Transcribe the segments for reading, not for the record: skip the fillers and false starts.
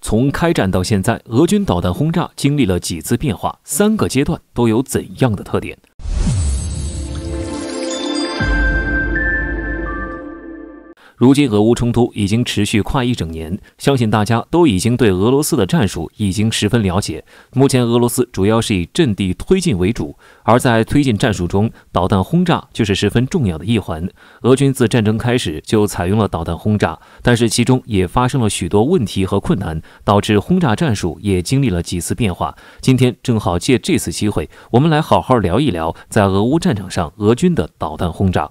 从开战到现在，俄军导弹轰炸经历了几次变化，3个阶段都有怎样的特点？如今俄乌冲突已经持续快1整年，相信大家都已经对俄罗斯的战术已经十分了解。目前俄罗斯主要是以阵地推进为主，而在推进战术中，导弹轰炸就是十分重要的一环。俄军自战争开始就采用了导弹轰炸，但是其中也发生了许多问题和困难，导致轰炸战术也经历了几次变化。今天正好借这次机会，我们来好好聊一聊在俄乌战场上俄军的导弹轰炸。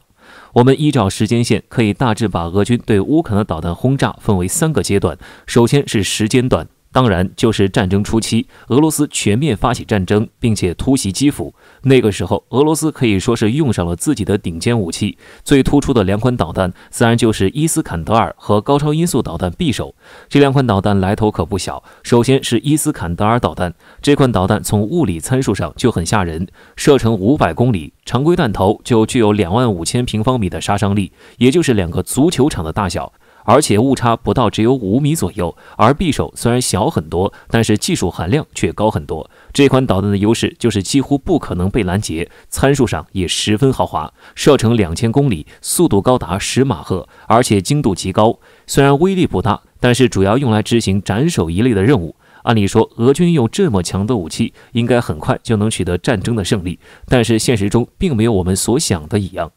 我们依照时间线，可以大致把俄军对乌克兰的导弹轰炸分为3个阶段。首先是时间段，当然就是战争初期，俄罗斯全面发起战争，并且突袭基辅。那个时候，俄罗斯可以说是用上了自己的顶尖武器，最突出的2款导弹自然就是伊斯坎德尔和高超音速导弹匕首。这2款导弹来头可不小。首先是伊斯坎德尔导弹，这款导弹从物理参数上就很吓人，射程500公里，常规弹头就具有25000平方米的杀伤力，也就是2个足球场的大小。而且误差不到只有5米左右，而匕首虽然小很多，但是技术含量却高很多。这款导弹的优势就是几乎不可能被拦截，参数上也十分豪华，射程2000公里，速度高达10马赫，而且精度极高。虽然威力不大，但是主要用来执行斩首一类的任务。按理说，俄军用这么强的武器，应该很快就能取得战争的胜利，但是现实中并没有我们所想的一样。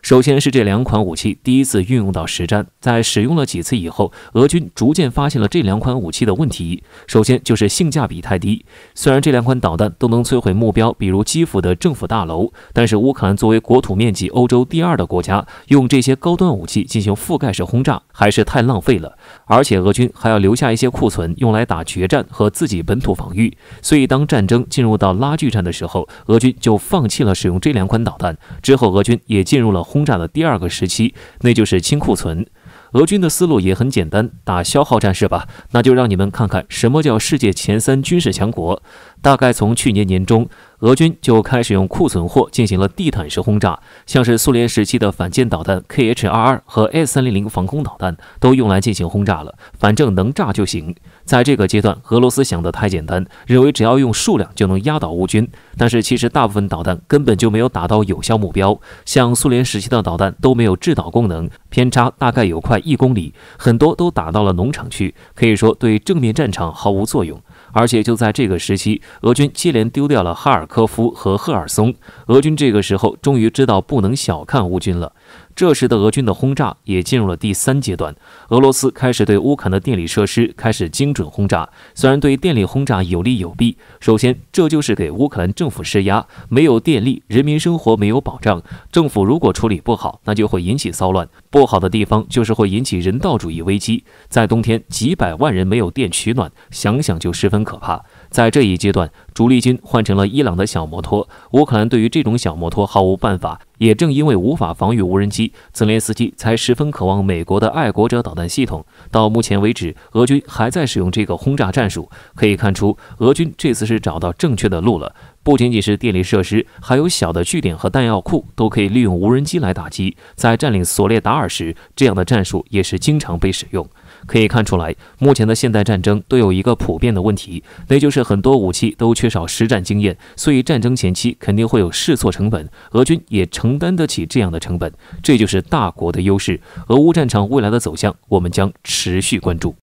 首先是这2款武器第一次运用到实战，在使用了几次以后，俄军逐渐发现了这2款武器的问题。首先就是性价比太低，虽然这2款导弹都能摧毁目标，比如基辅的政府大楼，但是乌克兰作为国土面积欧洲第2的国家，用这些高端武器进行覆盖式轰炸还是太浪费了。而且俄军还要留下一些库存用来打决战和自己本土防御，所以当战争进入到拉锯战的时候，俄军就放弃了使用这2款导弹。之后俄军也进入了轰炸的第2个时期，那就是清库存。俄军的思路也很简单，打消耗战是吧？那就让你们看看什么叫世界前3军事强国。大概从去年年中，俄军就开始用库存货进行了地毯式轰炸，像是苏联时期的反舰导弹 KH-22 和 S-300 防空导弹都用来进行轰炸了，反正能炸就行。在这个阶段，俄罗斯想得太简单，认为只要用数量就能压倒乌军，但是其实大部分导弹根本就没有打到有效目标，像苏联时期的导弹都没有制导功能，偏差大概有快1公里，很多都打到了农场去，可以说对正面战场毫无作用。而且就在这个时期，俄军接连丢掉了哈尔科夫和赫尔松，俄军这个时候终于知道不能小看乌军了。这时的俄军的轰炸也进入了第3阶段，俄罗斯开始对乌克兰的电力设施开始精准轰炸。虽然对电力轰炸有利有弊，首先这就是给乌克兰政府施压，没有电力，人民生活没有保障，政府如果处理不好，那就会引起骚乱，不好的地方就是会引起人道主义危机。在冬天几百万人没有电取暖，想想就十分可怕。在这一阶段，主力军换成了伊朗的小摩托，乌克兰对于这种小摩托毫无办法，也正因为无法防御无人机，泽连斯基才十分渴望美国的爱国者导弹系统。到目前为止，俄军还在使用这个轰炸战术，可以看出俄军这次是找到正确的路了。不仅仅是电力设施，还有小的据点和弹药库都可以利用无人机来打击。在占领索列达尔时，这样的战术也是经常被使用。可以看出来，目前的现代战争都有一个普遍的问题，那就是很多武器都缺少实战经验，所以战争前期肯定会有试错成本，俄军也承担得起这样的成本，这就是大国的优势。俄乌战场未来的走向，我们将持续关注。